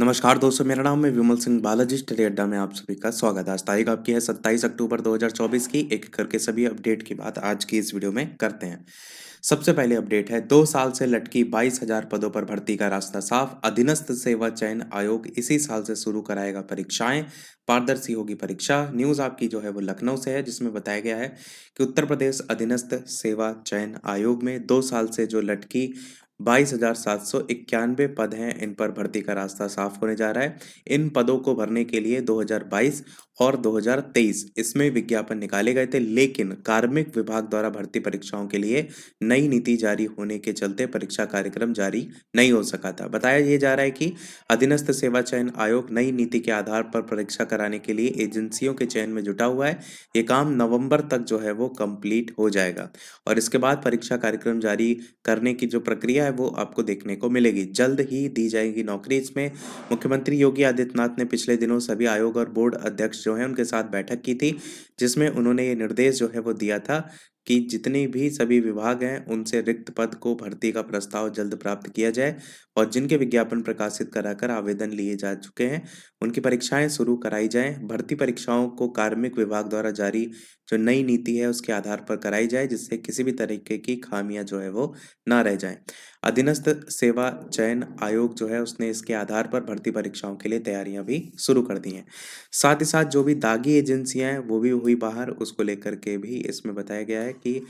नमस्कार दोस्तों, मेरा नाम है विमल सिंह बालाजी। स्टडी अड्डा में आप सभी का स्वागत है। आज तारीख आपकी है 27 अक्टूबर 2024 की। एक एक करके सभी अपडेट की बात आज की इस वीडियो में करते हैं। सबसे पहले अपडेट है, 2 साल से लटकी 22,000 पदों पर भर्ती का रास्ता साफ। अधीनस्थ सेवा चयन आयोग इसी साल से शुरू कराएगा परीक्षाएं। पारदर्शी होगी परीक्षा। न्यूज आपकी जो है वो लखनऊ से है, जिसमें बताया गया है कि उत्तर प्रदेश अधीनस्थ सेवा चयन आयोग में 2 साल से जो लटकी 22,791 पद हैं, इन पर भर्ती का रास्ता साफ होने जा रहा है। इन पदों को भरने के लिए 2022 और 2023 इसमें विज्ञापन निकाले गए थे, लेकिन कार्मिक विभाग द्वारा भर्ती परीक्षाओं के लिए नई नीति जारी होने के चलते परीक्षा कार्यक्रम जारी नहीं हो सका था। बताया ये जा रहा है कि अधीनस्थ सेवा चयन आयोग नई नीति के आधार पर परीक्षा कराने के लिए एजेंसियों के चयन में जुटा हुआ है। ये काम नवंबर तक जो है वो कंप्लीट हो जाएगा और इसके बाद परीक्षा कार्यक्रम जारी करने की जो प्रक्रिया है वो आपको देखने को मिलेगी। जल्द ही दी जाएगी नौकरी। इसमें मुख्यमंत्री योगी आदित्यनाथ ने पिछले दिनों सभी आयोग और बोर्ड अध्यक्ष जो हैं उनके साथ बैठक की थी, जिसमें उन्होंने ये निर्देश जो है वो दिया था कि जितने भी सभी विभाग हैं उनसे रिक्त पद को भर्ती का प्रस्ताव जल्द प्राप्त किया जाए और जिनके विज्ञापन प्रकाशित कराकर आवेदन लिए जा चुके हैं उनकी परीक्षाएं शुरू कराई जाएं। भर्ती परीक्षाओं को कार्मिक विभाग द्वारा जारी जो नई नीति है उसके आधार पर कराई जाए, जिससे किसी भी तरीके की खामियां जो है वो ना रह जाएं। अधीनस्थ सेवा चयन आयोग जो है उसने इसके आधार पर भर्ती परीक्षाओं के लिए तैयारियां भी शुरू कर दी हैं। साथ ही साथ जो भी दागी एजेंसियां हैं वो भी हुई बाहर, उसको लेकर के भी इसमें बताया गया है कि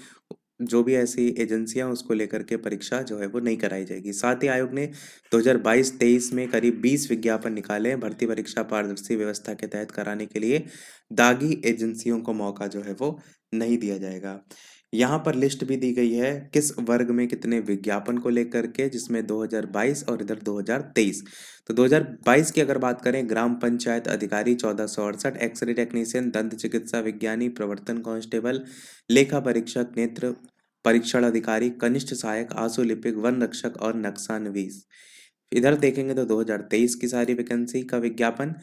जो भी ऐसी एजेंसियां उसको लेकर के परीक्षा जो है वो नहीं कराई जाएगी। साथ ही आयोग ने 2022-23 में करीब 20 विज्ञापन निकाले हैं। भर्ती परीक्षा पारदर्शी व्यवस्था के तहत कराने के लिए दागी एजेंसियों को मौका जो है वो नहीं दिया जाएगा। यहाँ पर लिस्ट भी दी गई है किस वर्ग में कितने विज्ञापन को लेकर के, जिसमें 2022 और इधर 2023। तो 2022 की अगर बात करें, ग्राम पंचायत अधिकारी 1468, एक्सरे टेक्नीशियन, दंत चिकित्सा विज्ञानी, प्रवर्तन कांस्टेबल, लेखा परीक्षक, नेत्र परीक्षण अधिकारी, कनिष्ठ सहायक, आशु लिपिक, वन रक्षक और नक्शानवीस। इधर देखेंगे तो 2023 की सारी वैकेंसी का विज्ञापन।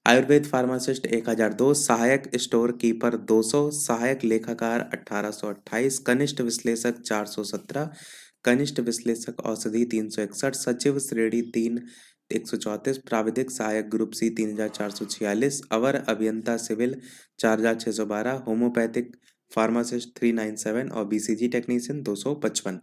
आयुर्वेद फार्मासिस्ट 1002, सहायक स्टोर कीपर 200, सहायक लेखाकार 1828, कनिष्ठ विश्लेषक 417, कनिष्ठ विश्लेषक औषधि 361, सचिव श्रेणी 3 134, प्राविधिक सहायक ग्रुप सी 3446, अवर अभियंता सिविल 4612, होम्योपैथिक फार्मासिस्ट 397 और बीसीजी टेक्नीशियन 255।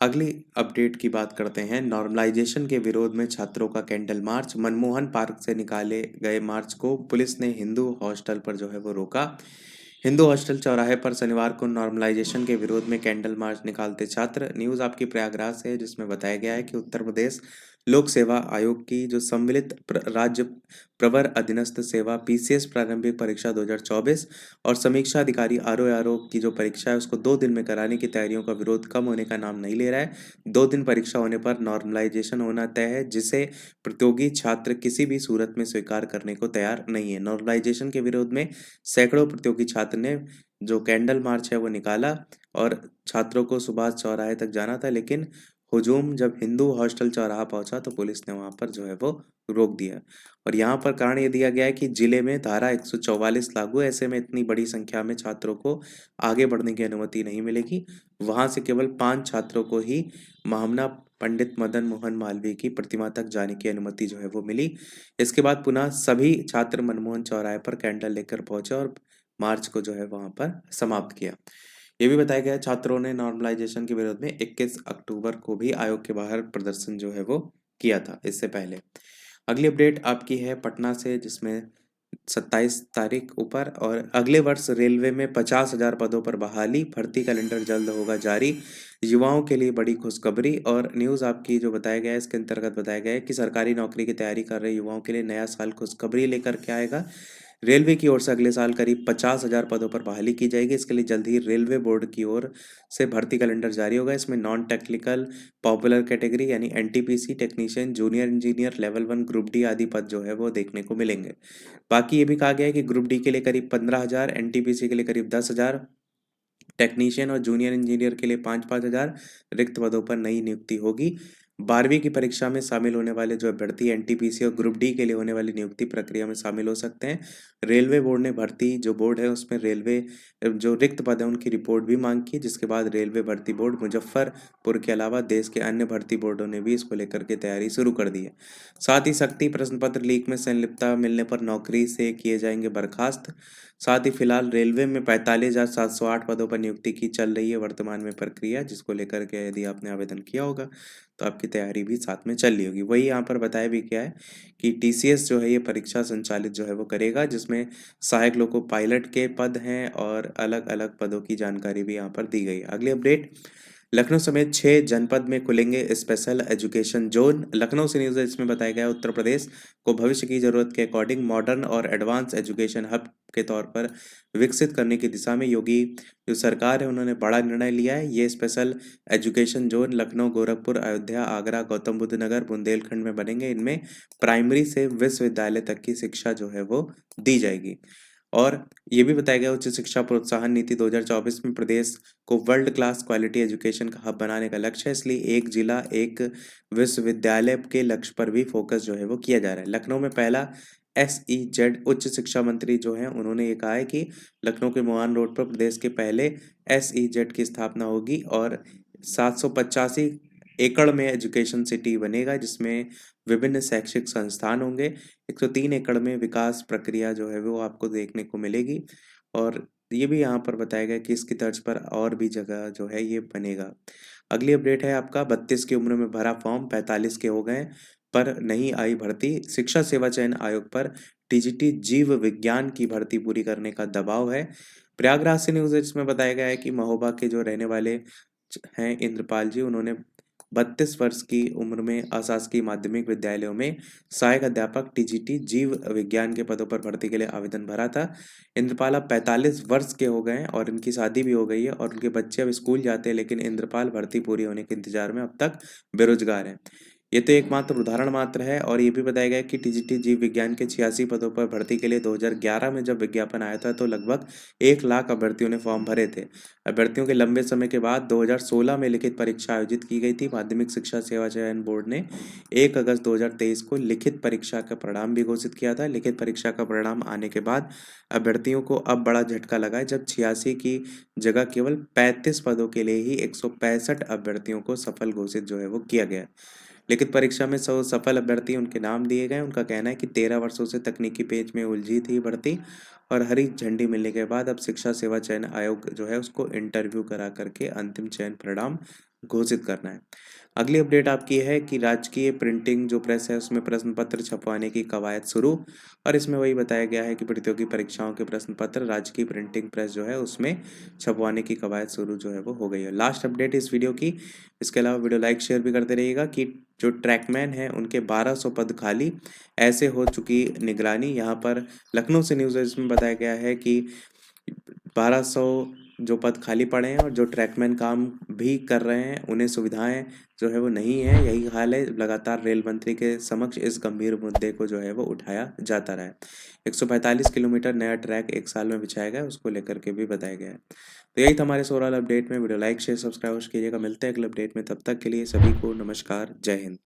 अगली अपडेट की बात करते हैं। नॉर्मलाइजेशन के विरोध में छात्रों का कैंडल मार्च। मनमोहन पार्क से निकाले गए मार्च को पुलिस ने हिंदू हॉस्टल पर जो है वो रोका। हिंदू हॉस्टल चौराहे पर शनिवार को नॉर्मलाइजेशन के विरोध में कैंडल मार्च निकालते छात्र। न्यूज आपकी प्रयागराज से है, जिसमें बताया गया है कि उत्तर प्रदेश लोक सेवा आयोग की जो सम्मिलित राज्य प्रवर अधीनस्थ सेवा पीसीएस प्रारंभिक परीक्षा 2024 और समीक्षा अधिकारी आरओ की जो परीक्षा है उसको 2 दिन में कराने की तैयारियों का विरोध कम होने का नाम नहीं ले रहा है। 2 दिन परीक्षा होने पर नॉर्मलाइजेशन होना तय है, जिसे प्रतियोगी छात्र किसी भी सूरत में स्वीकार करने को तैयार नहीं है। नॉर्मलाइजेशन के विरोध में सैकड़ों प्रतियोगी छात्र ने जो कैंडल मार्च है वो निकाला और छात्रों को सुभाष चौराहे तक जाना था, लेकिन हुजूम जब हिंदू हॉस्टल चौराहा पहुंचा तो पुलिस ने वहां पर जो है वो रोक दिया। और यहाँ पर कारण ये दिया गया है कि जिले में धारा 144 लागू है, ऐसे में इतनी बड़ी संख्या में छात्रों को आगे बढ़ने की अनुमति नहीं मिलेगी। वहां से केवल 5 छात्रों को ही महामना पंडित मदन मोहन मालवीय की प्रतिमा तक जाने की अनुमति जो है वो मिली। इसके बाद पुनः सभी छात्र मनमोहन चौराहे पर कैंडल लेकर पहुंचे और मार्च को जो है वहां पर समाप्त किया। ये भी बताया गया छात्रों ने नॉर्मलाइजेशन के विरोध में 21 अक्टूबर को भी आयोग के बाहर प्रदर्शन जो है वो किया था इससे पहले। अगली अपडेट आपकी है पटना से, जिसमें 27 तारीख ऊपर। और अगले वर्ष रेलवे में 50,000 पदों पर बहाली, भर्ती कैलेंडर जल्द होगा जारी। युवाओं के लिए बड़ी खुशखबरी। और न्यूज़ आपकी जो बताया गया है इसके अंतर्गत बताया गया है कि सरकारी नौकरी की तैयारी कर रहे युवाओं के लिए नया साल खुशखबरी लेकर के आएगा। रेलवे की ओर से अगले साल करीब 50,000 पदों पर बहाली की जाएगी। इसके लिए जल्द ही रेलवे बोर्ड की ओर से भर्ती कैलेंडर जारी होगा। इसमें नॉन टेक्निकल पॉपुलर कैटेगरी यानी NTPC, technician, junior engineer, level 1 group D आदि पद जो है वो देखने को मिलेंगे। बाकी ये भी कहा गया है कि ग्रुप डी के लिए करीब 15,000, एनटीपीसी के लिए करीब 10,000, टेक्नीशियन और जूनियर इंजीनियर के लिए 5-5 हजार रिक्त पदों पर नई नियुक्ति होगी। 12वीं की परीक्षा में शामिल होने वाले जो अभ्यर्थी एनटीपीसी और ग्रुप डी के लिए होने वाली नियुक्ति प्रक्रिया में शामिल हो सकते हैं। रेलवे बोर्ड ने भर्ती जो बोर्ड है उसमें रेलवे जो रिक्त पद है उनकी रिपोर्ट भी मांग की, जिसके बाद रेलवे भर्ती बोर्ड मुजफ्फरपुर के अलावा देश के अन्य भर्ती बोर्डों ने भी इसको लेकर के तैयारी शुरू कर दी है। साथ ही शक्ति प्रश्न पत्र लीक में संलिप्तता मिलने पर नौकरी से किए जाएंगे बर्खास्त। साथ ही फिलहाल रेलवे में 45,708 पदों पर नियुक्ति की चल रही है वर्तमान में प्रक्रिया, जिसको लेकर के यदि आपने आवेदन किया होगा तो आपकी तैयारी भी साथ में चल रही होगी। वही यहाँ पर बताया भी क्या है कि टीसीएस जो है ये परीक्षा संचालित जो है वो करेगा, जिसमें सहायक लोको पायलट के पद हैं और अलग अलग पदों की जानकारी भी यहाँ पर दी गई है। अगली अपडेट, लखनऊ समेत 6 जनपद में खुलेंगे स्पेशल एजुकेशन जोन। लखनऊ से न्यूज़ है, इसमें बताया गया है उत्तर प्रदेश को भविष्य की जरूरत के अकॉर्डिंग मॉडर्न और एडवांस एजुकेशन हब के तौर पर विकसित करने की दिशा में योगी जो सरकार है उन्होंने बड़ा निर्णय लिया है। ये special education zone Lucknow, Gorakhpur, Ayodhya, Agra, Gautam Buddh Nagar, Bundelkhand में बनेंगे। इनमें प्राइमरी से विश्वविद्यालय तक की शिक्षा जो है वो दी जाएगी। और ये भी बताया गया उच्च शिक्षा प्रोत्साहन नीति 2024 में प्रदेश को वर्ल्ड क्लास क्वालिटी एजुकेशन का हब बनाने का लक्ष्य है, इसलिए एक जिला एक विश्वविद्यालय के लक्ष्य पर भी फोकस जो है वो किया जा रहा है। लखनऊ में पहला SEZ उच्च शिक्षा मंत्री जो है उन्होंने ये कहा है कि लखनऊ के मुहान रोड पर प्रदेश के पहले SEZ की स्थापना होगी और 785 एकड़ में एजुकेशन सिटी बनेगा, जिसमें विभिन्न शैक्षिक संस्थान होंगे। 103 एकड़ में विकास प्रक्रिया जो है वो आपको देखने को मिलेगी। और ये भी यहाँ पर बताया गया कि इसकी तर्ज पर और भी जगह जो है ये बनेगा। अगली अपडेट है आपका 32 की उम्र में भरा फॉर्म 45 के हो गए पर नहीं आई भर्ती। शिक्षा सेवा चयन आयोग पर टीजीटी जीव विज्ञान की भर्ती पूरी करने का दबाव है। प्रयागराज से न्यूज है, इसमें बताया गया है कि महोबा के जो रहने वाले हैं इंद्रपाल जी, उन्होंने 32 वर्ष की उम्र में अशासकीय माध्यमिक विद्यालयों में सहायक अध्यापक टीजीटी जीव विज्ञान के पदों पर भर्ती के लिए आवेदन भरा था। इंद्रपाल अब 45 वर्ष के हो गए हैं और इनकी शादी भी हो गई है और उनके बच्चे अब स्कूल जाते हैं, लेकिन इंद्रपाल भर्ती पूरी होने के इंतजार में अब तक बेरोजगार हैं। ये तो एकमात्र उदाहरण मात्र है। और ये भी बताया गया कि टीजीटी जीव विज्ञान के 86 पदों पर भर्ती के लिए 2011 में जब विज्ञापन आया था तो लगभग 1 लाख अभ्यर्थियों ने फॉर्म भरे थे। अभ्यर्थियों के लंबे समय के बाद 2016 में लिखित परीक्षा आयोजित की गई थी। माध्यमिक शिक्षा सेवा चयन बोर्ड ने 1 अगस्त 2023 को लिखित परीक्षा का परिणाम भी घोषित किया था। लिखित परीक्षा का परिणाम आने के बाद अभ्यर्थियों को अब बड़ा झटका लगा है, जब 86 की जगह केवल 35 पदों के लिए ही 165 अभ्यर्थियों को सफल घोषित जो है वो किया गया। लिखित परीक्षा में 100 सफल अभ्यर्थी उनके नाम दिए गए। उनका कहना है कि 13 वर्षों से तकनीकी पेज में उलझी थी भर्ती और हरी झंडी मिलने के बाद अब शिक्षा सेवा चयन आयोग जो है उसको इंटरव्यू करा करके अंतिम चयन परिणाम घोषित करना है। अगली अपडेट आपकी है कि राजकीय प्रिंटिंग जो प्रेस है उसमें प्रश्न पत्र छपवाने की कवायद शुरू। और इसमें वही बताया गया है कि प्रतियोगी परीक्षाओं के प्रश्न पत्र राजकीय प्रिंटिंग प्रेस जो है उसमें छपवाने की कवायद शुरू जो है वो हो गई है। लास्ट अपडेट इस वीडियो की। इसके अलावा वीडियो लाइक शेयर भी करते रहिएगा कि जो ट्रैकमैन है उनके 1200 पद खाली, ऐसे हो चुकी निगरानी। यहाँ पर लखनऊ से न्यूज़ है, इसमें बताया गया है कि 1200 जो पद खाली पड़े हैं और जो ट्रैकमैन काम भी कर रहे हैं उन्हें सुविधाएं जो है वो नहीं है। यही हाल है, लगातार रेल मंत्री के समक्ष इस गंभीर मुद्दे को जो है वो उठाया जाता रहा है। 145 किलोमीटर नया ट्रैक 1 साल में बिछाया गया, उसको लेकर के भी बताया गया है। तो यही था हमारे ओवरऑल अपडेट में। वीडियो लाइक शेयर सब्सक्राइब कीजिएगा। मिलते हैं अगले अपडेट में, तब तक के लिए सभी को नमस्कार, जय हिंद।